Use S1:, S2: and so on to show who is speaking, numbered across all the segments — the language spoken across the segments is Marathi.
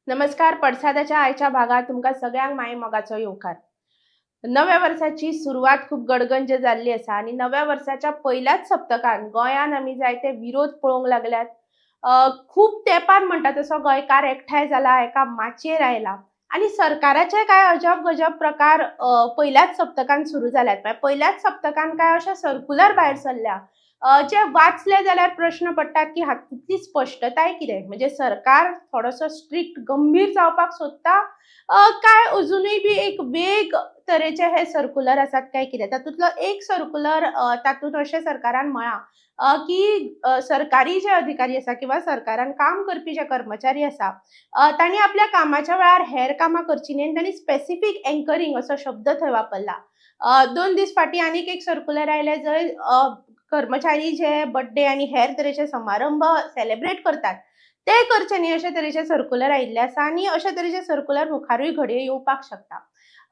S1: नमस्कार. पडसादाच्या आयच्या भागात तुमका सगळ्यांक माये मोगाचो येवकार. नव्या वर्साची सुरवात खूप गडगंज जाल्ली आसा आणि नव्या वर्साच्या पहिल्याच सप्तकान गोंयान आमी जायते विरोध पळोवंक लागल्यात. खूप तेंपान म्हणटा तसो गोंयकार एकठांय जाला, एका माचयेर आयला आणि सरकाराचे काय अजब-गजब प्रकार पहिल्याच सप्तकान सुरू जाल्यात. म्हळ्यार पहिल्याच सप्तकान काय अशे सर्क्युलर भायर सरल्या, जे वाचले जाल्यार प्रश्न पडटात की हातूंतली स्पश्टताय कितें? म्हणजे सरकार थोडोसो स्ट्रिक्ट गंभीर जावपाक सोदता, काय अजुनूय बी एक वेग तरेचे हे सर्क्युलर आसात काय कितें? तातूंतलो एक सर्क्युलर तातूंत अशें सरकारान म्हळां की सरकारी जे अधिकारी आसा किंवा सरकारान काम करपी जे कर्मचारी आसा, तांणी आपल्या कामाच्या वेळार हेर कामां करचीं न्ही आनी तांणी स्पेसिफीक एंकरिंग असो शब्द थंय वापरला. 2 दीस फाटीं आनीक एक सर्क्युलर आयले जंय कर्मचारी जे बर्थडे आनी हेर तरेचे समारंभ सेलिब्रेट करतात, ते करचे न्ही अशे तरेचे सर्क्युलर आयिल्ले आसा आनी अशे तरेचे सर्क्युलर मुखारूय घडये येवपाक शकता.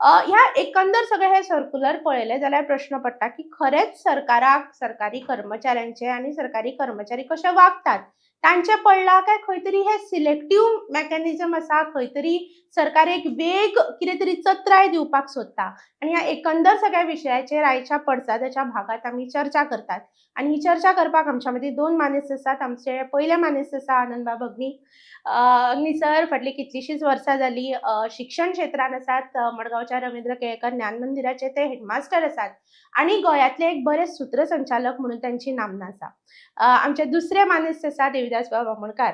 S1: ह्या एकंदर सगळे हे सर्क्युलर पळयले जाल्यार प्रश्न पडटा की खरेंच सरकाराक सरकारी कर्मचाऱ्यांचे आनी सरकारी कर्मचारी कशे वागतात तांचे पडला काय खंय तरी हे सिलेक्टिव्ह मेकॅनिझम आसा, खंय तरी सरकार एक वेग कितें तरी चत्राय दिवपाक सोदता आनी ह्या एकंदर सगळ्या विशयाचेर आयच्या पडसादाच्या भागात आमी चर्चा करतात. आणि ही चर्चा करपाक आमच्या मदीं 2 मानेस्त आसात. आमचे पयले मानेस्त आसा आनंदबा भगनी. अग्नी सर फाटली कितलीशींच वर्सां जालीं शिक्षण क्षेत्रांत आसात. मडगांवच्या रवींद्र केळकर ज्ञान मंदिराचे ते हेडमास्टर आसात आणि गोंयांतले एक बरे सूत्रसंचालक म्हणून तांची नामना आसा. आमचे दुसरे मानेस्त आसा देविदास बामणकार,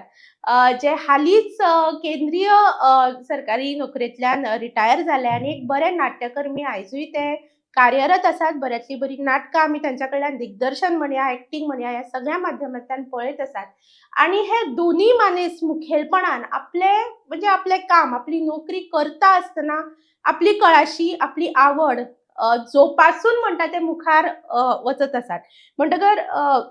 S1: जे हालींच केंद्रीय सरकारी नोकरेंतल्यान रिटायर जाले आनी एक बरे नाट्यकर्मी आयजूय ते कार्यरत आसात. बऱ्यांतली बरी नाटकां आमी तांच्या कडल्यान दिग्दर्शन म्हणया, एक्टिंग म्हणया ह्या सगळ्या माध्यमांतल्यान पळयत आसात. आणि हे दोन्ही मानेस्त मुखेलपणान आपले काम, आपली नोकरी करता आसतना आपली कळाशी, आपली आवड जोपासून म्हणटा ते मुखार वचत आसात. म्हणटकर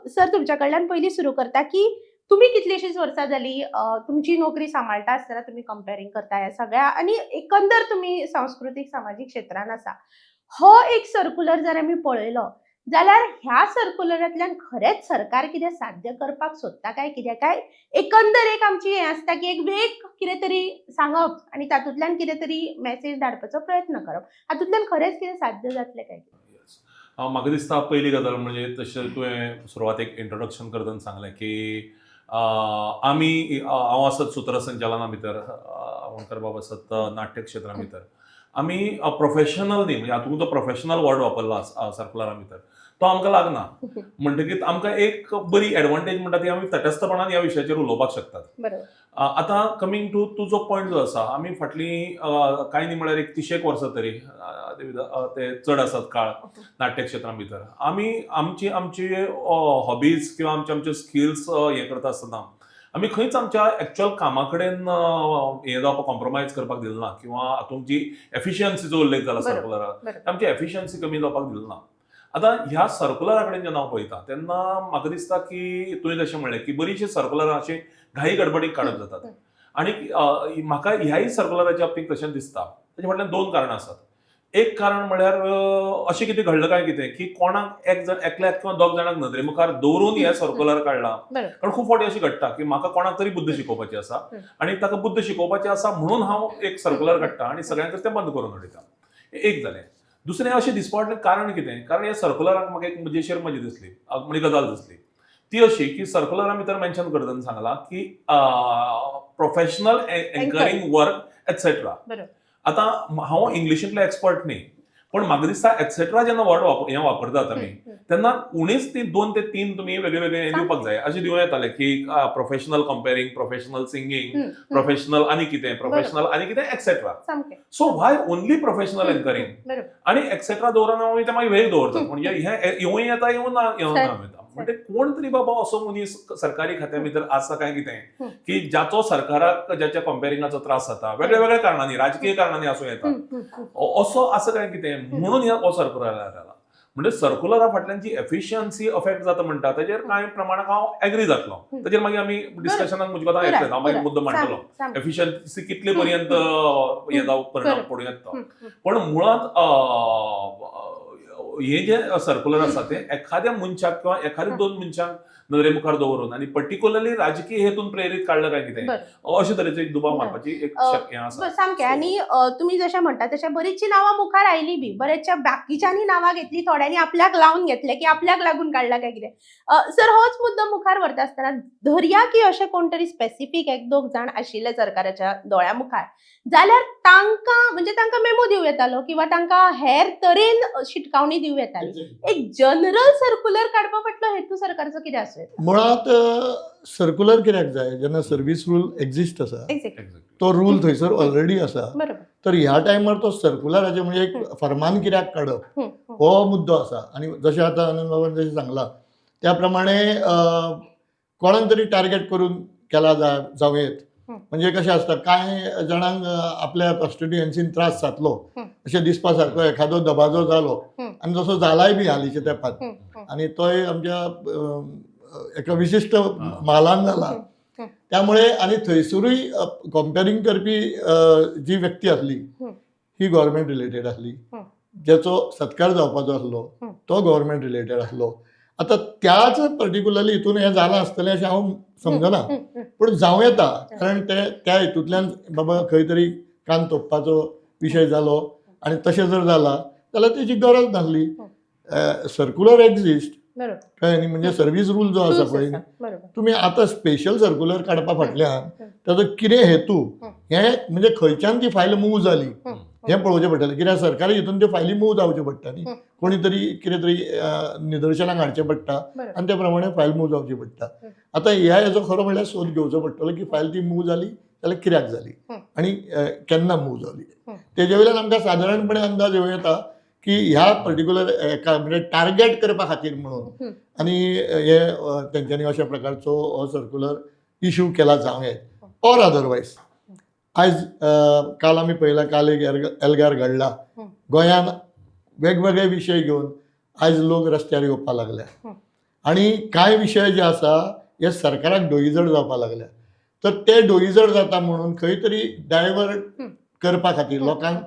S1: सर तुमच्या कडल्यान पयलीं सुरू करता की तुमी कितलीशींच वर्सां जालीं तुमची नोकरी सांबाळटा आसतना तुमी कंपेरिंग करता ह्या सगळ्या आनी एकंदर तुमी सांस्कृतीक सामाजीक क्षेत्रांत आसा. हो एक सर्क्युलर जर आमी पळयलो जाल्यार ह्या सर्क्युलरांतल्यान खरेंच सरकार कितें साध्य करपाक सोदता काय कितें? काय एकंदर एक आमची हें आसता की एक वेग कितें तरी सांगप आनी तातूंतल्यान कितें तरी मेसेज धाडपाचो प्रयत्न करप. हातूंतल्यान खरेंच कितें साध्य जातलें काय?
S2: येस. म्हाका दिसता पयली गजाल म्हणजे तशें तुवें सुरवातेक इंट्रोडक्शन करतना सांगलें की आमी हांव आसत सुत्रसंचालना भितर, आवणकर बाब आसत नाट्य क्षेत्रा भितर. आमी प्रोफेशनल न्ही, म्हणजे हातूंत तो प्रोफेशनल वर्ड वापरला सर्कुलरा भितर, तो आमकां लागना. म्हणटकीर आमकां एक बरी एडवांटेज म्हणटा ती आमी तटस्थपणान ह्या विशयाचेर उलोवपाक शकतात.
S1: बरोबर.
S2: आतां कमिंग टू तुजो पॉयंट जो आसा, आमी फाटलीं कांय न्ही म्हळ्यार एक 30 वर्सां तरी ते चड आसात काळ नाट्य क्षेत्रा भितर आमी आमची हॉबीज किंवा आमचे स्किल्स हें करता आसतना आमी खंयच आमच्या एक्चुअल कामा कडेन हें जावपाक कॉम्प्रोमायज करपाक दिलें ना, किंवा हातूंत जी एफिशियन्सीचो उल्लेख जाला सर्कुलराक, आमची एफिशियन्सी कमी जावपाक दिली ना. आतां ह्या सर्कुलरा कडेन जेन्ना हांव पळयता तेन्ना म्हाका दिसता की तुवें जशें म्हणलें की बरीचशीं सर्कुलरां अशीं घाई गडबडीक काडप जातात. आनी म्हाका ह्याय सर्कुलराच्या बाबतींत तशें दिसता. ताचे फाटल्यान 2 कारणां आसात. एक कारण म्हळ्यार अशें कितें घडलं काय कितें की कोणाक एकल्याक किंवा 2 जाणांक नदरे मुखार दवरून हे सर्कुलर काडला. कारण खूब फावटी अशें घडटा की म्हाका कोणाक तरी बुद्ध शिकोवपाची आसा आनी ताका बुद्ध शिकोवपाची आसा म्हणून हांव एक सर्कुलर काडटा आनी सगळ्यांक तें बंद करून उडयता. एक जालें. दुसरें अशें दिसपा कारण कितें? कारण ह्या सर्कुलराक म्हाका एक मजेशीर दिसली, म्हणजे गजाल दिसली. ती अशी की सर्कुलरा भितर मेन्शन करतना सांगलां की प्रोफेशनल एंकरिंग वर्क एटसेट्रा. आतां हांव इंग्लिशींतलो एक्सपर्ट न्ही, पण म्हाका दिसता एटसेट्रा जेन्ना वर्ड हें वापरतात आमी तेन्ना उणीच ती 2 ते 3 तुमी वेगळे वेगळे दिवपाक जाय. अशें दिवं येतालें की professional compering, professional singing, professional आनी कितें etcetera. So why only professional anchoring आनी एक्सेट्रा दवरना आमी ते मागीर वेग दवरतात. म्हणजे हे येवूं येता येवं ना येता. म्हणजे कोण तरी बाबा असो मनीस सरकारी खात्या भितर आसा काय कितें की ज्याचो सरकाराक ज्याच्या कंपेरिंगाचो त्रास जाता, वेगळ्या वेगळ्या कारणांनी, राजकीय कारणांनी आसूं येता, असो आसा काय कितें म्हणून हो सर्कुलर आयला. म्हणजे सर्कुलरा फाटल्यान जी एफिशियन्सी अफेक्ट जाता म्हणटा ताजेर कांय प्रमाणाक हांव एग्री जातलो. ताजेर मागीर आमी डिस्कशनाक म्हजे कोतां येतले, हांव मागीर मुद्दो मांडटलो एफिशियन्सी कितले पर्यंत हे जावं परिणाम पडूं येता तो. पण मुळांत हे जे सर्क्युलर आसा ते एखाद्या मनशाक किंवा एखाद्या दोन मनशांक नदरे मुखार दवरून आणि पर्टिक्युलरली राजकीय हेतून प्रेरीत काढलं काय कितें अशे तरेचो एक दुबाव मारपाची एक शक्य आसा.
S1: सामकें. आणि तुम्ही जशें म्हणटा तशें बरीचशी नांवां मुखार आयली बी, बरेचशा बाकीच्यांनी नांवां घेतली, थोड्यांनी आपल्याक लावन घेतले की आपल्याक लागून काडला काय कितें. सर, होच मुद्दो मुखार व्हरता आसतना धरया की अशें कोण तरी स्पेसिफीक एक दोग जाण आशिल्ले सरकाराच्या दोळ्या मुखार, जाल्यार तांकां मेमो दिवं येतालो किंवा तांकां हेर तरेन शिटकावणी दिवं येताली. एक जनरल सर्क्युलर काडपा फाटलो हेतू सरकारचो कितें आसूं येता?
S3: मुळात सर्क्युलर कित्याक जाय, जेन्ना सर्व्हिस रूल एक्झिस्ट आसा
S1: एक्झॅक्टली.
S3: तो रूल थंयसर ऑलरेडी आसा,
S1: बरोबर.
S3: तर ह्या टायमार तो सर्क्युलराचे म्हणजे एक फर्मान कित्याक काडप हो मुद्दो आसा. आणि जशें आतां आनंद बाबान जशें सांगलां त्या प्रमाणे कोणाक तरी टार्गेट करून केला जावं येत. म्हणजे कशें आसता, कांय जाणांक आपल्या कॉन्स्टिट्युएन्सीन त्रास जातलो अशें दिसपा सारको एखादो दबाजो जालो, आनी जसो जालाय बी हालींच्या तेंपार, आनी तोय आमच्या एका विशिश्ट म्हालान जाला. त्यामुळे आणि थंयसरूय कंपेरिंग करपी जी व्यक्ती आसली ही गव्हर्मेंट रिलेटेड आसली, जेचो सत्कार जावपाचो आसलो तो गव्हर्मेंट रिलेटेड आसलो. आता त्याच पर्टिक्युलरली हितून हें जालां आसतलें अशें हांव समजना, पूण जावं येता, कारण त्या हितूंतल्यान बाबा खंय तरी कान तोपपाचो विशय जालो आनी तशें जर जाला जाल्यार तेची गरज नासली. सर्क्युलर एक्झिस्ट कळ्ळें न्ही. म्हणजे सर्व्हिस रूल जो आसा पळय, तुमी आतां स्पेशल सर्क्युलर काडपा फाटल्यान ताचो कितें हेतू, हें म्हणजे खंयच्यान ती फायल मूव जाली हें पळोवचें पडटलें. कित्याक सरकारी हितून त्यो फायली मूव जावच्यो पडटा न्ही, कोणी तरी कितें तरी निदर्शनाक हाडचें पडटा आनी त्या प्रमाणे फायल मूव जावची पडटा. आतां हेजो खरो म्हणल्यार सोद घेवचो पडटलो की फायल ती मूव जाली जाल्यार कित्याक जाली आनी केन्ना मूव जाली. तेजे वयल्यान आमकां सादारणपणे अंदाज येवं येता की ह्या पर्टिक्युलर एका म्हणजे टार्गेट करपा खातीर म्हणून आनी हे तेंच्यांनी अशा प्रकारचो हो सर्क्युलर इश्यू केला जावं येत. ऑर अदरवायज आयज काल आमी पळयला, काल एक एल्गार घडला गोंयान, वेगवेगळे विशय घेवन आयज लोक रस्त्यार येवपा लागल्या आनी कांय विशय जे आसा हे सरकाराक डोईजड जावपा लागल्या. तर ते डोईजड जाता म्हणून खंय तरी डायवर्ट करपा खातीर लोकांक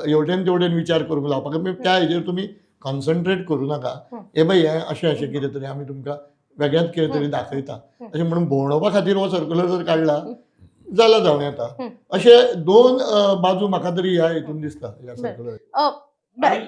S3: एवढेन तेवढेन विचार करूंक लावपाक, त्या हेजेर तुमी कॉन्सन्ट्रेट करूं नाका. हे पळय हें अशें कितें तरी आमी तुमकां वेगळ्याच कितें तरी दाखयता अशें म्हणून भोंवडोवपा खातीर हो सर्क्युलर जर काडला जाल्यार जावं येता. अशे दोन बाजू म्हाका तरी ह्या हितून दिसता ह्या सर्क्युलर.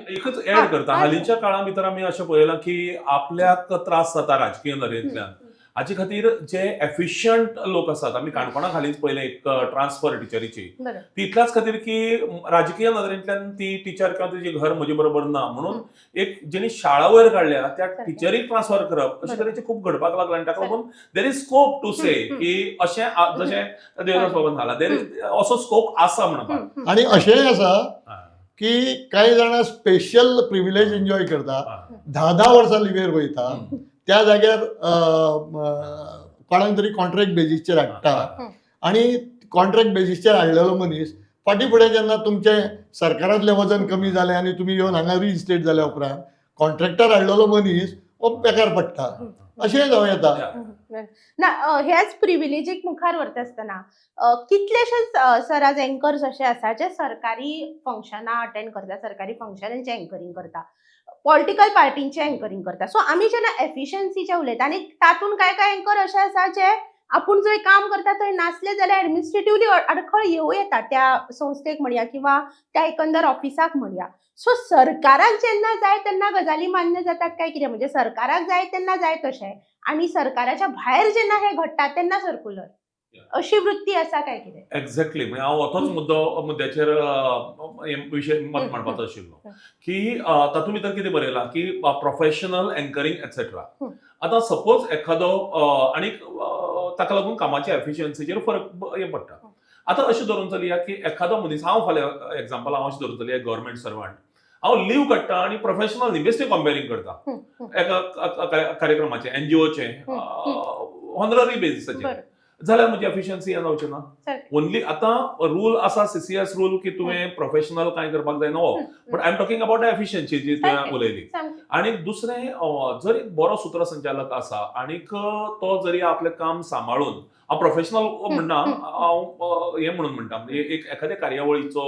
S2: एकच ऍड करता, हालींच्या काळा भितर आमी अशें पळयलां की आपल्याक त्रास जाता राजकीय नदरेंतल्यान, हाचे खातीर जे एफिशियंट लोक आसात, आमी काणकोणाक हालींच पळयलें एक ट्रान्सफर टिचरीची, ती इतल्याच खातीर की राजकीय नदरेंतल्यान ती टिचर किंवा तिचें घर म्हजे बरोबर ना म्हणून एक जेणी शाळा वयर काडल्या त्या टिचरीक ट्रान्सफर करप अशे तरेचे खूब घडपाक लागला. आनी ताका लागून देर इज स्कोप टू से की अशें जशें देवदास बाबान सांगलां, देर इज असो स्कोप आसा म्हणपाक.
S3: आनी अशेंय आसा की कांय जाणां स्पेशल प्रिविलेज एन्जॉय करता, 10 वर्सां लिव्हेर वयता, त्या जाग्यार कोणाक तरी कॉन्ट्रॅक्ट बेजीसचेर हाडटा आनी कॉन्ट्रॅक्ट बेजीसचेर हाडलेलो मनीस फाटीं फुडें जेन्ना तुमचें सरकारांतलें वजन कमी जालें आनी तुमी येवन हांगा रिइन्स्टेट जाल्या उपरांत कॉन्ट्रॅक्टर हाडलेलो मनीस हो बेकार पडटा. अशेंय जावं येता.
S1: ना ह्याच प्रिविलेजीक मुखार व्हरता आसतना कितलेशेच सर आज एंकर्स अशे आसा जे सरकारी फंक्शनां अटेंड करता, सरकारी फंक्शनांचें एंकरिंग करता, पॉलिटिकल पार्टींचे एंकरिंग करता. सो आमी जेन्ना एफिशियन्सीचे उलयता आनी तातूंत कांय एंकर अशे आसा जे आपूण जंय काम करता थंय नासले जाल्यार एडमिनिस्ट्रेटिव्हली अडखळ येवं येता त्या संस्थेक म्हणया किंवा त्या एकंदर ऑफिसाक म्हणया. सो सरकाराक जेन्ना जाय तेन्ना गजाली मान्य जातात काय कितें, म्हणजे सरकाराक जाय तेन्ना जाय तशें आनी सरकाराच्या भायर जेन्ना हे घडटा तेन्ना सर्क्युलर, अशी वृत्ती आसा काय कितें?
S2: एक्झॅक्टली. म्हणजे हांव होतोच मुद्द्याचेर विशय मत मांडपाचो आशिल्लो की तातूंत भितर कितें बरयलां की प्रोफेशनल एंकरिंग एक्सेट्रा. आतां सपोज एखादो आनीक ताका लागून कामाच्या एफिशियन्सीचेर फरक हे पडटा. आतां अशें धरून चलया की एखादो मनीस, हांव फाल्यां एक्झाम्पल हांव अशें धरून चलया एक गव्हर्मेंट सर्वंट, हांव लीव काडटा आनी प्रोफेशनल न्ही बेश्टें कंपेरिंग करता एका कार्यक्रमाचें एनजीओचें ऑनररी बेसिसाचेर, जाल्यार म्हजी एफिशियन्सी हें जावचें ना. ओन्ली आतां रूल आसा सीसीएस रूल की तुवें प्रोफेशनल कांय करपाक जाय नो, but I am talking about efficiency जी तुवें उलयली. आनी दुसरें, जर एक बरो सूत्रसंचालक आसा आनीक तो जरी आपलें काम सांबाळून हांव प्रोफेशनल म्हणना, हांव हें म्हणून म्हणटा, म्हणजे एक एखाद्या कार्यावळीचो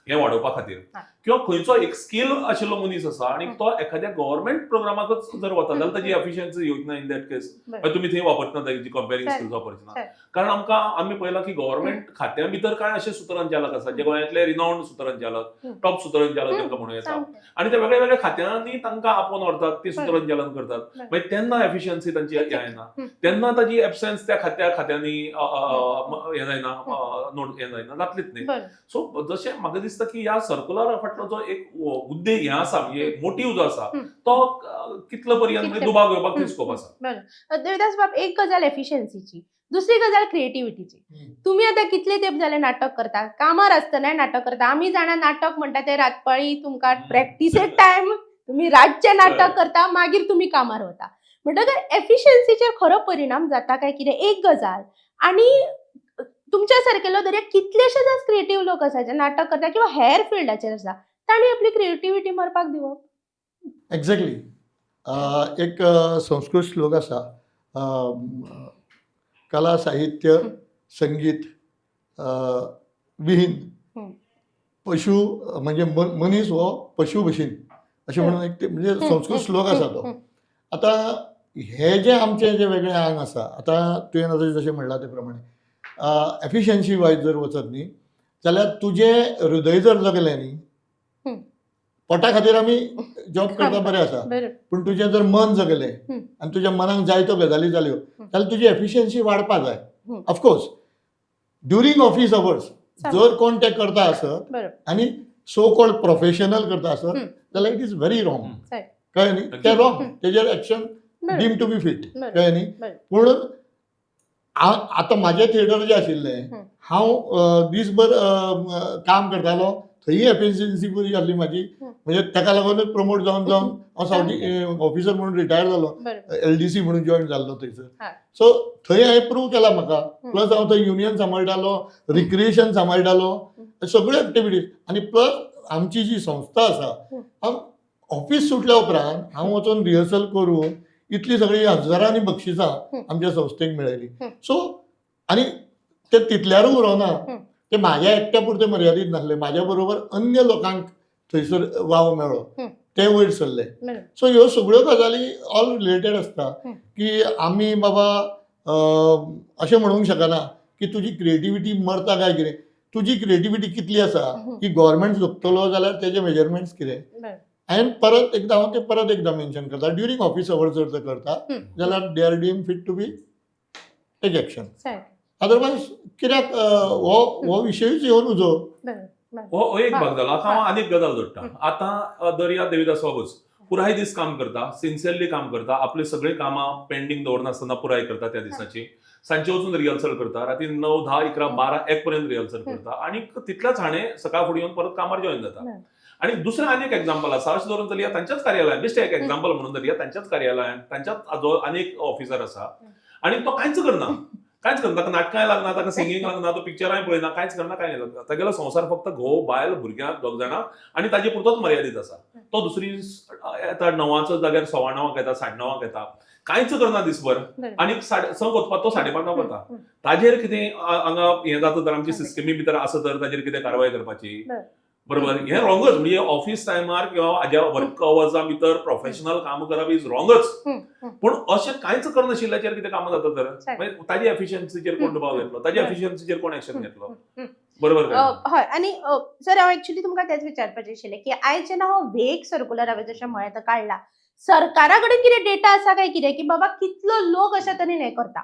S2: हें वाडोवपा खातीर किंवा खंयचो एक स्कील आशिल्लो मनीस आसा आणि तो एखाद्या गव्हर्नमेंट प्रोग्रामाकच जर वता जाल्यार ताची एफिशियन्सी येवची ना इन दॅट केस. तुमी थंय वापरतना ताची कंपेरिंग स्किल्स वापरतना, कारण आमी पळयलां की गव्हर्नमेंट खात्या भितर कांय अशे सुतरांचालक आसा जे गोंयांतले रिनावंड सुतरांचालक, टॉप सुतरांचालक तांकां म्हणूं येता, आणि ते वेगळ्या वेगळ्या खात्यांनी तांकां आपोवन व्हरतात, ती सुतरांचालन करतात. मागीर तेन्ना एफिशियन्सी तांची येना, तेन्ना ताची एबसेन्स त्या खात्यांनी हें जायना, नोट हें जायना, जातलीच न्ही. सो जशें म्हाका दिसता की ह्या सर्क्युलरा फाटलो जो एक उद्देश हें आसा, म्हणजे मोटीव जो आसा तो कितलो पर्यंत म्हणजे दुबाव घेवपाक थंय स्कोप आसा.
S1: देविदास बाब, एक गजाल एफिशियन्सीची, दुसरी गजाल क्रिएटिव्हिटीची. तुम्ही आता कितले तेंप जाले नाटक करता, कामार आसतना नाटक करता. आमी जाणा नाटक म्हणटा ते रातपाळी, तुमकां प्रॅक्टिसेक टायम, तुम्ही रातचे नाटक करता, मागीर तुम्ही कामार वता. म्हणटकर एफिशियन्सीचेर खरो परिणाम जाता काय कितें, एक गजाल. आणि तुमच्या सारकेलो दर्या कितलेशेच क्रिएटिव्ह लोक आसा जे नाटक करता किंवा हेर फिल्डाचेर आसा, तांणी आपली क्रिएटिव्हिटी मरपाक दिवप.
S3: एक्झॅक्टली. एक संस्कृत श्लोक आसा, कला साहित्य संगीत विहीन पशु म्हणजे मनीस हो पशु भशेन अशें म्हणून एक म्हणजे संस्कृत श्लोक आसा तो. आता हे जे आमचे जे वेगळे आंग आसा, आता तुवें जशें म्हणलां ते प्रमाणे एफिशियन्सी वायज जर वचत न्ही जाल्यार तुजें हृदय जर जगलें न्ही, पोटा खातीर आमी जॉब करता बरें आसा, पूण तुजें जर मन जगलें आनी तुज्या मनाक जाय त्यो गजाली जाल्यो जाल्यार तुजी एफिशियन्सी वाडपा जाय. ऑफकोर्स ड्युरींग ऑफिस अवर्स जर कोण ते करता आसत आनी सो कॉल्ड प्रोफेशनल करता आसत जाल्यार इट इज व्हेरी रॉंग. कळ्ळें न्ही, तें रॉंग, तेजेर action deem to be fit. कळ्ळें न्ही. पूण आतां म्हाजें थिएटर जें आशिल्लें, हांव दिसभर काम करतालो, थंय एफिशियन्सी बरी जाल्ली म्हाजी, म्हणजे ताका लागूनच प्रमोट जावन हांव सावटी ऑफिसर म्हणून रिटायर जालो, LDC म्हणून जॉयन जाल्लो थंयसर. सो थंय हांवें प्रूव केला म्हाका. प्लस हांव थंय युनियन सांबाळटालो, रिक्रिएशन सांबाळटालो, सगळ्यो एक्टिविटीज. आनी प्लस आमची जी संस्था आसा, हांव ऑफिस सुटल्या उपरांत हांव वचून रिहर्सल करून इतली सगळी हजारांनी बक्षिसां आमच्या संस्थेक मेळयली. सो आनी ते तितल्यारूच उरोना, ते म्हाज्या एकट्या पुरते मर्यादीत नासले, म्हाज्या बरोबर अन्य लोकांक थंयसर वाव मेळ्ळो, ते वयर सरले. सो ह्यो सगळ्यो गजाली ऑल रिलेटेड आसता की आमी बाबा अशें म्हणूंक शकना की तुजी क्रिएटिव्हिटी मरता काय कितें. तुजी क्रिएटिव्हिटी कितली आसा की गव्हर्नमेंट जोगतलो जाल्यार तेजे मेजरमेंट्स कितें. हांवें परत एकदा मेन्शन करता, ड्युरींग ऑफिस अवर्स जर ते करता जाल्यार they are deem fit to be take action. Otherwise कित्याक हो विशयूच येवन उजो.
S2: हो एक भाग जालो. आता हांव आनी एक गजाल जोडटा. आतां दर्या देविदास बाबूच पुराय दीस काम करता, सिन्सियरली काम करता, आपली सगळी कामां पेंडिंग दवरनासतना पुराय करता त्या दिसाची. सांजचे वचून रिहर्सल करता, राती 9, 10, 11, 12, 1 पर्यंत रिहर्सल करता, आणि तितल्याच हाणें सकाळ फुडें येवन परत कामार जॉइन जाता. आणि दुसरें आनी एक एक्झाम्पल आसा, अशें धरून चलया तांच्याच कार्यालयान, बेश्टें एक एक्झाम्पल म्हणून धरया, तांच्याच कार्यालयान तांच्याच जो आनी एक ऑफिसर आसा आणि तो कांयच करना, ताका नाटकांय लागना, ताका सिंगींग लागना, तो पिक्चरांय पळयना, कांयच करना, कांय लागना. तागेलो संवसार फक्त घोव, बायल, भुरग्यांक, दोग जाणां, आणि ताजे पुरतोच मर्यादीत आसा. तो दुसरी येता 9च्या जाग्यार 9:15 येता, 9:30 येता, कांयच करना दिसभर, आणि 5:30 वचपाक तो 5:30 वता. ताजेर कितें हांगा हें जाता तर आमची सिस्टमी भितर आसा तर ताजेर कितें कारवाय करपाची, बरोबर. हें रॉंगच. म्हणजे ऑफिस टायमार किंवा हाज्या वर्क अवर्सा भितर प्रोफेशनल काम करप इज रॉंगच. पूण अशें कांयच करनाशिल्ल्याचेर कितें कामां जाता तर ताजी एफिशियन्सीचेर कोण दबाव घेतलो, ताजी एफिशियन्सीचेर कोण एक्शन घेतलो, बरोबर.
S1: हय. आणि सर, हांव एक्चुअली तुमकां तेच विचारपाचें आशिल्लें की आयज जेन्ना हो वेग सर्क्युलर हांवें जशें म्हळें तो काडला, सरकारा कडेन कितें डेटा आसा काय कितें की बाबा कितलो लोक अशा तरेन हें करता.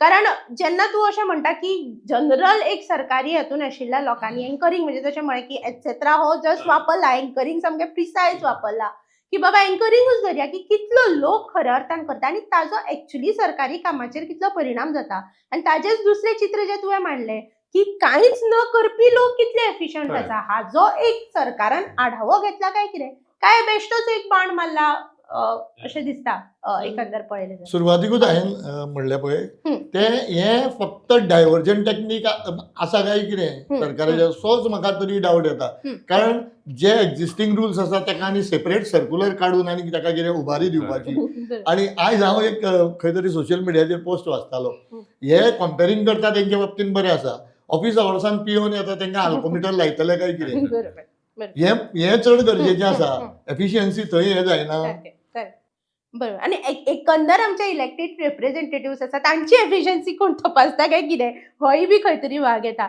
S1: कारण जेन्ना तूं अशें म्हणटा की जनरल एक सरकारी हातून आशिल्ल्या लोकांनी एंकरिंग, म्हणजे जशें म्हळें की एटसेट्रा हो जस्ट वापरला, एंकरिंग सामकें प्रिसायज वापरला की बाबा एंकरिंगूच धरया की कितलो लोक खऱ्या अर्थान करता आणि ताजो एक्चुअली सरकारी कामाचेर कितलो परिणाम जाता. आणि ताजेच दुसरें चित्र जें तुवें मांडलें की कांयच न करपी लोक कितले एफिशियंट आसा, हाजो एक सरकारान आढावो घेतला काय कितें, काय बेश्टोच एक बाण मारला अशें दिसता एकंदर पळयलें जाल्यार.
S3: सुरवातीकूच हांवें म्हणलें पळय तें हें फक्त डायव्हर्जन टॅक्नीक आसा काय कितें सरकाराच्या, सोच म्हाका तरी डावट येता. कारण जे एक्झिस्टींग रुल्स आसा ताका आनी सेपरेट सर्क्युलर काडून आनी ताका कितें उबारी दिवपाची. आनी आयज हांव एक खंय तरी सोशल मिडियाचेर पोस्ट वाचतालो, हे कंपेरींग करता तेंच्या बाबतींत बरें आसा. ऑफिस आवर्सान पियोन येता तांकां अल्कोमिटर लायतले काय कितें,
S1: बरोबर.
S3: हें चड गरजेचें आसा. एफिशियन्सी थंय हें जायना.
S1: बरोबर. आणि एकंदर आमचे इलेक्टेड रिप्रेझेंटेटिव्ह आसा तांची एफिशियन्सी कोण तपासता काय कितें होय बी खंय तरी वाग येता.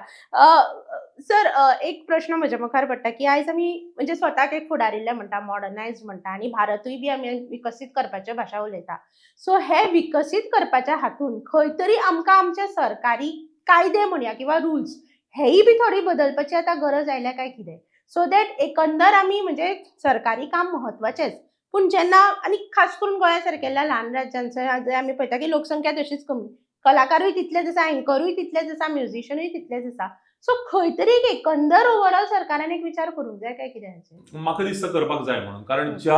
S1: सर, एक प्रश्न म्हज्या मुखार पडटा की आयज आमी म्हणजे स्वताक एक फुडारिल्ले म्हणटा, मॉडर्नायज म्हणटा आनी भारतूय बी आमी विकसीत करपाचे भाशा उलयता. सो हे विकसीत करपाच्या हातून खंय तरी आमकां आमचे सरकारी कायदे म्हणया किंवा रुल्स हेय बी थोडी बदलपाची आतां गरज आयल्या काय कितें, सो दॅट एकंदर आमी म्हणजे सरकारी काम म्हत्वाचेंच, पूण जेन्ना आनी खास करून गोंया सारकेल्या ल्हान राज्यांचे आमी पळयता की लोकसंख्या तशीच कमी, कलाकारूय तितलेच आसा, अँकरूय तितलेच आसा, म्युझिशियनूय तितलेच आसा. सो खंय तरी एक एकंदर ओवरऑल सरकारान एक विचार करूंक जाय काय कितें हाचेर?
S2: म्हाका दिसता करपाक जाय म्हणून. कारण ज्या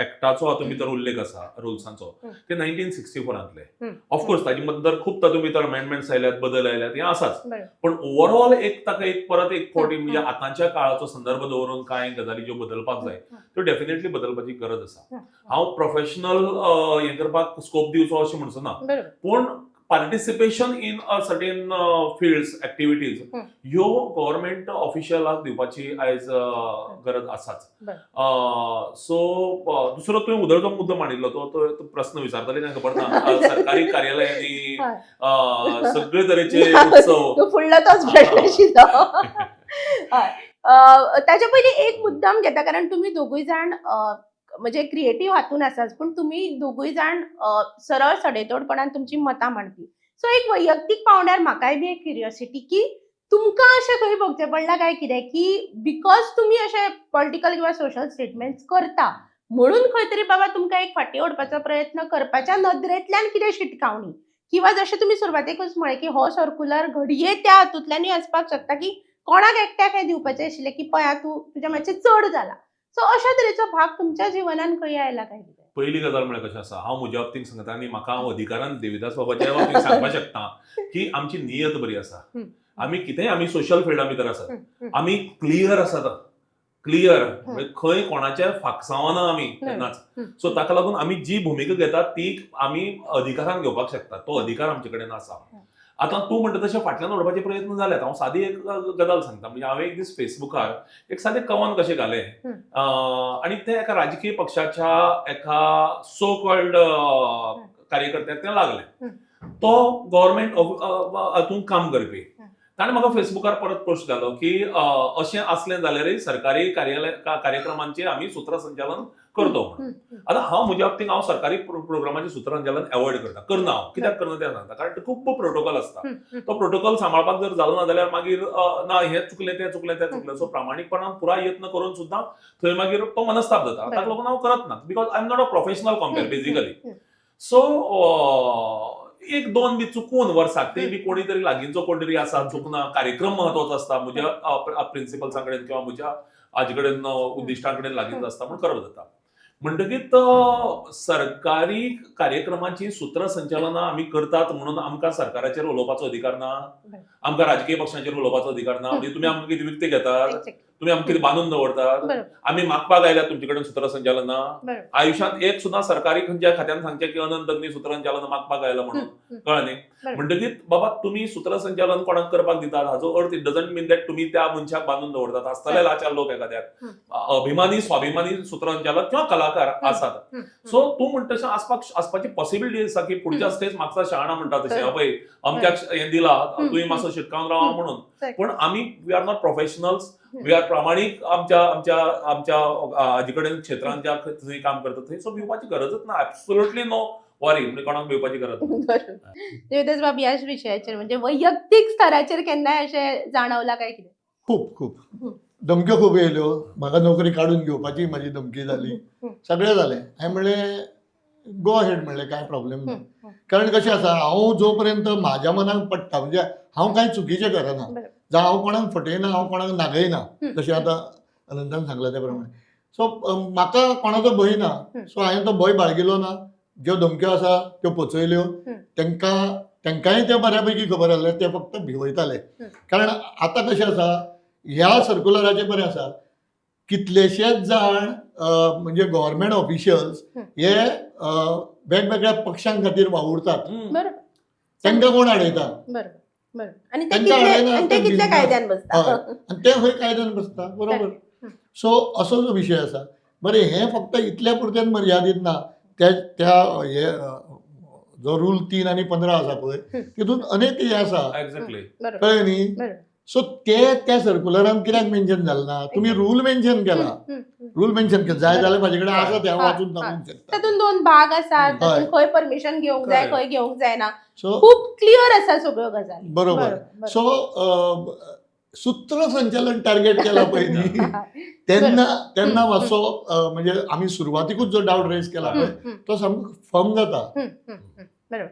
S2: एक्टाचो हातूंत भितर उल्लेख आसा रुल्सांचो ते 1964 ऑफकोर्स ताजे भितर खूब तातूंत भितर अमेंडमेंट्स आयल्यात, बदल आयल्यात, हें आसाच. पण ओवरऑल एक ताका एक परत एक फावटी म्हणजे आतांच्या काळाचो संदर्भ दवरून कांय गजाली ज्यो बदलपाक जाय त्यो डेफिनेटली बदलपाची गरज आसा. हांव प्रोफेशनल हें करपाक स्कोप दिवचो अशें म्हणचो ना, पूण participation in a certain fields activities ह्यो गव्हर्नमेंट ऑफिशियलाक दिवपाची आयज गरज आसाच. सो दुसरो तुवें उदरगत मुद्दो मांडिल्लो तो प्रश्न विचारतले काय खबर ना. सरकारी कार्यालयांनी सगळे तरेचे उत्सव
S1: फुडलो तोच प्रश्न आशिल्लो. ताचे पयलीं एक मुद्दाम घेता, कारण तुमी दोगूय जाण म्हणजे क्रिएटिव्ह हातून आसाच, पण तुम्ही दोगूय जाण सरळ सडेतोडपणान तुमची मतां मांडपी. सो एक वैयक्तीक पावंड्यार म्हाकाय बी एक क्युरियोसिटी की तुमकां अशें खंय भोगचें पडलां काय कितें की बिकॉज तुमी अशे पॉलिटिकल किंवा सोशल स्टेटमेंट्स करता म्हणून खंय तरी बाबा तुमकां एक फाटीं ओडपाचो प्रयत्न करपाच्या नदरेंतल्यान कितें शिटकावणी, किंवा जशें तुमी सुरवातेकूच म्हळें की हो सर्क्युलर घडये त्या हातूंतल्यानूय आसपाक शकता की कोणाक एकट्याक हें दिवपाचें आशिल्लें की पळय तूं तुजें मातशें चड जाला. सो अशा तरेचो भाग तुमच्या जिवनान खंय आयला काय कितें?
S2: पहिली गजाल म्हळ्यार कशें आसा, हांव म्हज्या बाबतींत सांगता आनी म्हाका हांव अधिकारान देविदास बाबाच्या बाबतींत सांगपाक शकता की आमची नियत बरी आसा. आमी कितेंय आमी सोशल फिल्डा भितर आसात, आमी क्लियर आसात, क्लियर म्हणजे खंय कोणाच्या फाकसावना आमी केन्नाच. सो ताका लागून आमी जी भुमिका घेतात ती आमी अधिकारान घेवपाक शकतात, तो अधिकार आमचे कडेन आसा. आतां तूं म्हणटा तशें फाटल्यान ओडपाचे प्रयत्न जाल्यात. हांव सादी एक गजाल सांगता. म्हणजे हांवें एक दीस फेसबुकार एक सादें कवन कशें घालें आनी तें एका राजकीय पक्षाच्या एका सो कॉल्ड कार्यकर्त्याक तें लागलें. तो गव्हर्नमेंट हातूंत काम करपी. ताणें म्हाका फेसबुकार परत पोस्ट घालो की अशें असलें जाल्यारय सरकारी कार्यक्रमांचेर आमी सूत्रसंचालन करतो म्हणून. आतां हांव म्हज्या बाबतींत हांव सरकारी प्रोग्रामाचें सूत्रसंचालन अवॉयड करना हांव. कित्याक करना तें सांगता, कारण ते खूब प्रोटोकॉल आसता. तो प्रोटोकॉल सांबाळपाक जर जालो ना जाल्यार मागीर ना हें चुकलें तें चुकलें तें चुकलें. सो प्रामाणीकपणान पुराय यत्न करून सुद्दां थंय मागीर तो मनस्ताप जाता. ताका लागून हांव करत ना, because I am not a professional compare basically. So एक दोन बी चुकून वर्साक ते बी कोणी तरी लागींचो कोण तरी आसा चुकना, कार्यक्रम महत्वाचो आसता म्हज्या प्रिन्सिपल्सां कडेन किंवा म्हज्या हाजे कडेन उद्दिश्टां कडेन लागींचो आसता म्हूण करप जाता. म्हणटकीत सरकारी कार्यक्रमांची सूत्रसंचालनां आमी करतात म्हणून आमकां सरकाराचेर उलोवपाचो अधिकार ना, आमकां राजकीय पक्षांचेर उलोवपाचो अधिकार ना. म्हणजे तुमी आमकां कितें विकतें घेतात, तुमी आमकां कितें बांदून दवरतात, आमी मागपाक आयल्यात तुमचे कडेन सूत्रसंचालनां. आयुश्यांत एक सुद्दां सरकारी खंयच्या खात्यान सांगचें की अनंत अग्नी सूत्रसंचालन मागपाक आयला म्हणून, कळ्ळें न्ही. म्हणटकीत बाबा तुमी सूत्रसंचालन कोणाक करपाक दितात हाचो earth it doesn't mean that तुमी त्या मनशाक बांदून दवरतात. आसतले लाचार लोक एखाद्याक अभिमानी स्वाभिमानी सूत्रसंचालक किंवा कलाकार आसात. सो तूं म्हणटा तशें आसपाची पॉसिबिलिटी आसा की पुढच्या स्टेज मागचा शहाणा म्हणटा तशें पळय अमक्याक हें दिला तुवें मातसो शिटकावन रावा म्हणून. पण आमी we are not professionals, we are प्रामाणीक आमच्या हाजे कडेन क्षेत्रांत ज्या थंय काम करता थंय. सो भिवपाची गरजच ना, एब्सोल्युटली नो वरी, म्हणजे कोणाक भिवपाची गरज ना.
S1: देवदास बाब ह्याच विशयाचेर म्हणजे वैयक्तीक स्तराचेर केन्नाय अशें जाणवला काय कितें?
S3: खूप धमक्यो खूब येयल्यो. म्हाका नोकरी काडून घेवपाची म्हाजी धमकी जाली, सगळें जालें. हांवें म्हणलें गो अहेड, म्हणलें कांय प्रॉब्लेम ना. कारण कशें आसा, हांव जो पर्यंत म्हाज्या मनाक पडटा म्हणजे हांव कांय चुकीचें करना, जावं हांव कोणाक फटयना, हांव कोणाक नागयना. जशें आतां अनंतान सांगलां त्या प्रमाणे सो म्हाका कोणाचो भंय ना. सो हांवें तो भंय बाळगिलो ना. ज्यो धमक्यो आसा त्यो पचयल्यो. तेंकांय ते बऱ्यापैकी खबर आसलें, ते फक्त भिवयताले. कारण आतां कशें आसा, ह्या सर्क्युलराचें बरें आसा, कितलेशेच जाण म्हणजे गव्हर्नमेंट ऑफिशियल्स हे वेगवेगळ्या पक्षां खातीर वावुरतात.
S1: बरोबर.
S3: तांकां कोण आडयता?
S1: बरोबर बरोबर. आणि ते
S3: तांकां आडयना,
S1: आणि ते
S3: ते
S1: कितल्या
S3: बिझनेस.
S1: कायद्यान बसता.
S3: हय. आनी ते खंय कायद्यान बसता. बरोबर. सो असो जो विशय आसा. बरें, हे फक्त इतल्या पुरतेच मर्यादीत ना. त्या हे जो रूल 3 आणि 15 आसा पळय, तितून अनेक हे आसा.
S2: एक्झॅक्टली.
S3: कळ्ळें न्ही? सो ते त्या सर्क्युलरान कित्याक मेन्शन जालें ना? तुमी रूल मेन्शन केला. रूल मेन्शन केला. जाय जाल्यार म्हाजे कडेन आसा, ते हांव वाचून दाखोवंक शकता.
S1: तातून 2 भाग आसात.
S3: हय.
S1: तातून खंय परमिशन घेवंक जाय,
S2: Correct.
S1: खंय घेवंक जायना.
S3: सो
S1: खूप क्लियर आसा सगळ्यो गजाली.
S3: बरोबर. सो सूत्रसंचालन टार्गेट केला पळय न्ही, तेन्ना मातसो म्हणजे आमी सुरवातीकूच जो डावट रेज केला पळय, तो सामको फर्म जाता.
S1: बरोबर.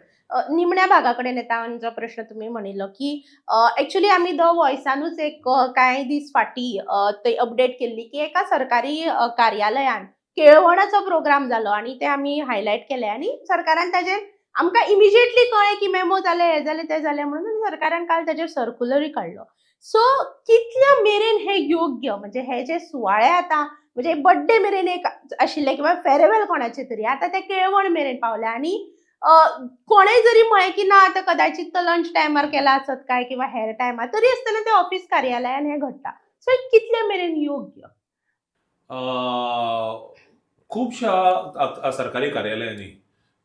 S1: निमण्या भागाकडे येता जो प्रश्न तुम्ही म्हणिल्लो की ऍक्च्युली आम्ही द वॉयसानूच एक कांय दीस फाटी ते अपडेट केल्ली की एका सरकारी कार्यालयान केळवणाचो प्रोग्राम जालो आणि ते आम्ही हायलायट केले आणि सरकारान ताजेर आमकां इमिजिएटली कळ्ळें की मेमो जाले, हे जाले, ते जाले म्हणून सरकारान काल ताजेर सर्क्युलरूय काडलो. सो कितल्या मेरेन हे योग्य, म्हणजे हे जे सुवाळे आतां म्हणजे बर्थडे मेरेन एक आशिल्ले किंवा फेरेवेल कोणाचे तरी आतां ते केळवण मेरेन पावले आणि कोणेय जरी म्हळें की ना आता कदाचित तो लंच टायमार केला आसत काय किंवा हेर टायमार, तरी आसतना ते ऑफिस कार्यालयान हे घडटा. सो कितल्या मेरेन योग्य?
S2: खुबशा सरकारी कार्यालयांनी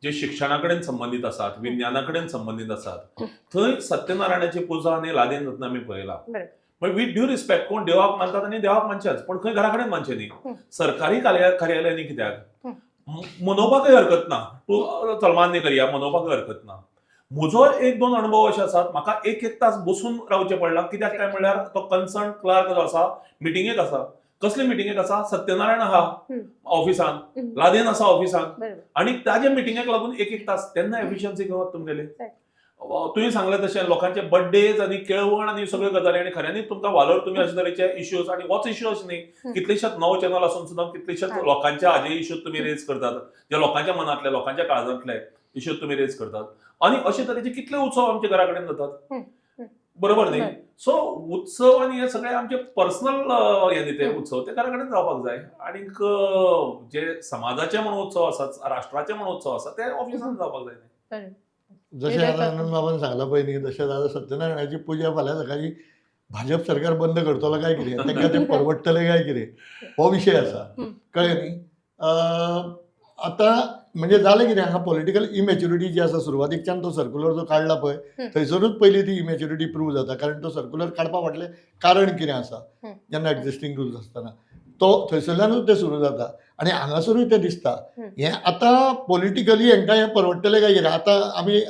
S2: जे शिक्षणाकडेन संबंधित आसात, विज्ञानाकडेन संबंधित आसात, थंय सत्यनारायणाची पुजा आनी लादेन जातना आमी पळयला. पण विथ ड्यू रिस्पेक्ट, कोण देवाक मानतात आनी देवाक मानचेच, पण खंय घरा कडेन मानचे न्ही. सरकारी कार्यालयांनी कित्याक मनोवपाकय हरकत ना, तूं चलमान्य करया, मनोवपाकय हरकत ना. म्हजो 1-2 अनुभव अशे आसात, म्हाका एक तास बसून रावचें पडलां. कित्याक काय म्हणल्यार तो कन्सर्न क्लर्क जो आसा मिटिंगेक आसा. कसले मिटिंगेक आसा? सत्यनारायण आहा ऑफिसान, लादेन आसा ऑफिसान, आनी ताजे मिटिंगेक लागून एक तास. तेन्ना एफिशियन्सी खंय वता तुमगेली? तुवें सांगलें तशें लोकांचे बर्थडेज आनी केळवण आनी सगळ्यो गजाली, आनी खऱ्यांनीच तुमकां वालोर तुमी अशे तरेचे इश्यूज, आनी होच इश्यू अशे न्ही, कितलेशेच 9 चॅनल आसून सुद्दां कितलेशेच लोकांच्या हाजे इश्यूज तुमी रेज करतात, जे लोकांच्या मनांतले, लोकांच्या काळजांतले इश्यूज तुमी रेज करतात. आनी अशे तरेचे कितले उत्सव आमच्या घरा कडेन जातात. बरोबर न्ही? सो उत्सव आनी हे सगळे आमचे पर्सनल हे न्ही ते उत्सव, ते घरा कडेन जावपाक जाय. आनीक जे समाजाचे म्हण उत्सव आसात, राष्ट्राचे म्हण उत्सव आसात, ते ऑफिसान जावपाक जाय.
S3: जशें आतां आनंद बाबान सांगला पळय न्ही, तशेंच आतां सत्यनारायणाची पुजा फाल्यां सकाळी भाजप सरकार बंद करतलो काय कितें, तांकां ते परवडटलें काय कितें, हो विशय आसा. कळ्ळें न्ही? आतां म्हणजे जालें कितें, हांगा पॉलिटिकल इमॅच्युरिटी जी आसा, सुरवातीकच्यान तो सर्क्युलर जो काडला पळय, थंयसरूच पयली ती इमॅच्युरिटी प्रूव जाता. कारण तो सर्क्युलर काडपा फाटलें कारण कितें आसा, जेन्ना एक्झिस्टींग रूल्स आसतना तो थंयसरल्यानूच ते सुरू जाता. आनी हांगासरूय ते दिसता. हें आतां पॉलिटिकली हांकां हें परवडटलें काय कितें. आतां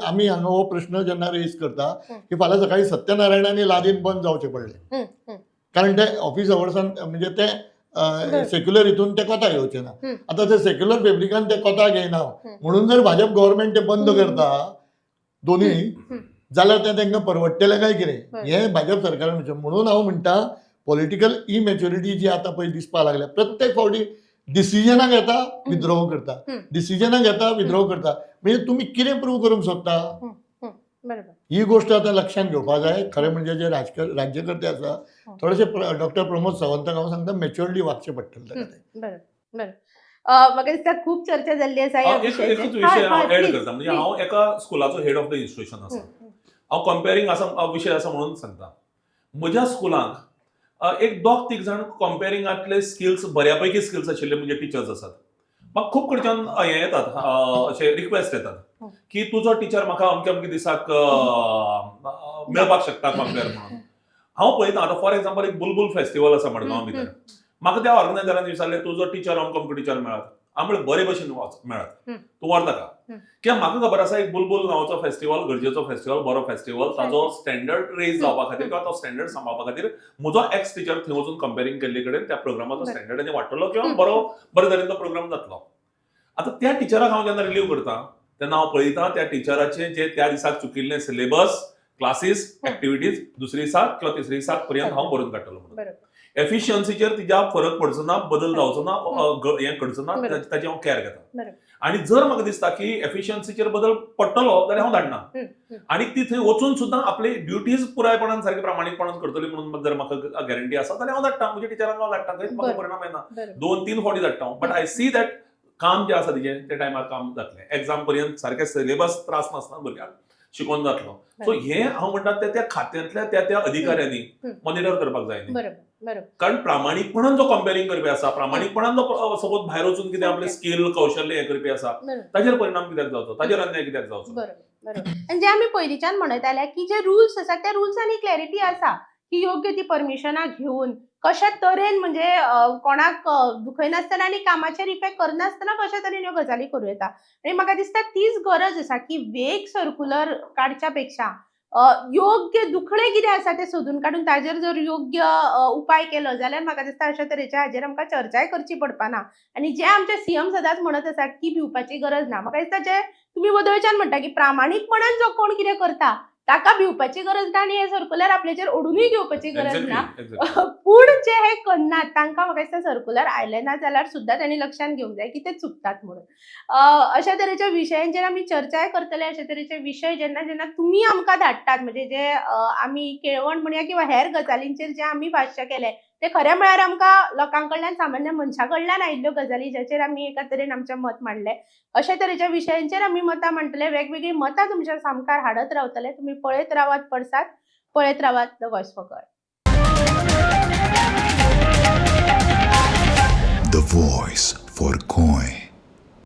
S3: आमी हांगा हो प्रश्न जेन्ना रेज करता की फाल्यां सकाळी सत्यनारायण आनी लादेन बंद जावचें पडलें, कारण ते ऑफिस अवर्सान म्हणजे ते सेक्युलर हितून ते कोताक येवचे ना. आतां ते सेक्युलर फेब्रिकान ते कोताक येयना म्हणून जर भाजप गव्हर्नमेंट ते बंद करता दोनूय, जाल्यार ते तांकां परवडटलें काय कितें, हें भाजप सरकारान विचार. म्हणून हांव म्हणटा पॉलिटिकल इमॅच्युरिटी जी आतां पळय दिसपाक लागल्या, प्रत्येक फावटी डिसिजनाक येता विथड्रॉ करता, डिसिजनाक येता विथड्रॉ करता. म्हणजे तुमी कितें प्रूव करूंक सोदता, ही गोष्ट आतां लक्षांत घेवपा जाय. खरें म्हणजे जे राज्यकर्ते आसा, थोडेशे डॉक्टर प्रमोद सावंताक हांव सांगता मॅच्युअरली वागचें पडटलें.
S1: म्हाका दिसता खूब चर्चा जाल्ली आसा ह्या
S2: एकूच
S1: विशयाचेर.
S2: विशय हांव एड करता. म्हणजे हांव एका स्कुलाचो हेड ऑफ द इन्स्टिट्यूशन आसा. हांव कंपेरिंग आसा विशय आसा म्हणून सांगता. म्हज्या स्कुलांक एक 2-3 जाण कंपेरिंगांतले स्किल्स, बऱ्यापैकी स्किल्स आशिल्ले म्हणजे टिचर्स आसात. म्हाका खूब कडच्यान हे येतात, अशे रिक्वेस्ट येतात की तुजो टिचर म्हाका अमके अमके दिसाक मेळपाक शकता कंपेर म्हणून. हांव पळयता आतां फॉर एग्जांपल एक बुलबुल फेस्टिवल आसा मडगांव भितर. म्हाका त्या ऑर्गनायझरान विचारलें तुजो टिचर अमको अमको टिचर मेळत. हांव म्हणलें बरे भशेन मेळत, तूं व्हरता का? कित्याक म्हाका खबर आसा एक बुलबुल नांवाचो फेस्टिवल, गरजेचो फेस्टिवल, बरो फेस्टिवल, ताजो स्टँडर्ड रेज जावपा खातीर किंवा तो स्टँडर्ड सांबाळपा खातीर म्हजो एक्स टिचर थंय वचून कंपेरिंग केल्ले कडेन त्या प्रोग्रामाचो स्टँडर्ड आनी वाडटलो किंवा बरे तरेन तो प्रोग्राम जातलो. आतां त्या टिचराक हांव जेन्ना रिलीव करता तेन्ना हांव पळयतां त्या टिचराचें जे त्या दिसाक चुकिल्लें सिलेबस, क्लासीस, एक्टिविटीज दुसरे दिसाक किंवा तिसरे दिसाक पर्यंत हांव बरोवन काडटलो म्हणून. एफिशियन्सीचेर तिच्या फरक पडचो ना, बदल जावचो ना, हें घडचो ना,
S1: बरोबर.
S2: ताची हांव केअर घेता.
S1: बरोबर.
S2: आणि जर म्हाका दिसता की एफिशियन्सीचेर बदल पडटलो जाल्यार हांव धाडना. आणि ती थंय वचून सुद्दां आपली ड्युटीज पुरायपणान सारके प्रामाणीकपणान करतली म्हणून जर म्हाका गॅरंटी आसा जाल्यार हांव धाडटा. म्हज्या टिचरांक हांव धाडटा, खंयच म्हाका
S1: बरं.
S2: परिणाम येना.
S1: बरोबर.
S2: 2-3 फावटी धाडटा हांव. बट आय सी दॅट काम जे आसा तिचें ते टायमार काम जातलें. एक्झाम पर्यंत सारकें सिलेबस त्रास नासतना भुरग्याक शिकोवन जातलो. सो हे हांव म्हणटा त्या खात्यांतल्या त्या अधिकाऱ्यांनी मॉनिटर करपाक जाय न्ही.
S1: बरोबर. बरोबर.
S2: कारण प्रामाणीकपणान जो कंपेरिंग करपी आसा, प्रामाणीकपणान जो सपोज भायर वचून कितें आपले स्किल कौशल्य हे करपी आसा,
S1: बरोबर.
S2: ताजेर परिणाम कित्याक जावचो, ताजेर अन्याय कित्याक जावचो.
S1: बरोबर. बरोबर. आणि जे आम्ही पयलींच्यान म्हणत आल्या की जे रुल्स आसा त्या रुल्सांनी क्लॅरिटी आसा की योग्य ती परमिशनां घेऊन कशा तरेन म्हणजे कोणाक दुखयनासतना आनी कामाचेर इफेक्ट करनासतना कशा तरेन ह्यो गजाली करूं येता. आणि म्हाका दिसता तीच गरज आसा की वेग सर्क्युलर काडच्या पेक्षा योग्य दुखणे कितें आसा ते सोदून काडून ताजेर जर योग्य उपाय केलो जाल्यार म्हाका दिसता अशा तरेच्या हाजेर आमकां चर्चाय करची पडपाना. आणि जे आमचे सीएम सदांच म्हणत आसात की भिवपाची गरज ना, म्हाका दिसता जे तुम्ही वदळच्यान म्हणटा की प्रामाणीकपणान जो कोण कितें करता ताका भिवपाची गरज ना आणि हे सर्क्युलर आपल्याचेर ओडूनय घेवपाची गरज ना. पूण जे हे करनात तांकां म्हाका दिसता सर्क्युलर आयले ना जाल्यार सुद्दां तांणी लक्षात घेवंक जाय की ते चुकतात म्हणून. अशा तरेच्या विशयांचेर आमी चर्चाय करतले. अशा तरेचे विशय जेन्ना जेन्ना तुमी आमकां धाडटात म्हणजे जे आमी केळवण म्हणया किंवा हेर गजालींचेर जे आमी भाश्य केले ते खऱ्या म्हळ्यार आमकां लोकांकडल्यान सामान्य मनशा कडल्यान आयिल्ल्यो गजाली जाचेर आमी एका तरेन आमचें मत मांडलें. अशा तरेच्या विशयांचेर आमी मतां मांडटले. वेगवेगळी मतां तुमच्या सामकार हाडत रावतले. तुम्ही पळयत रावात पडसाद, पळयत रावात द व्हॉइस फॉर गोय.
S4: The Voice for Goy.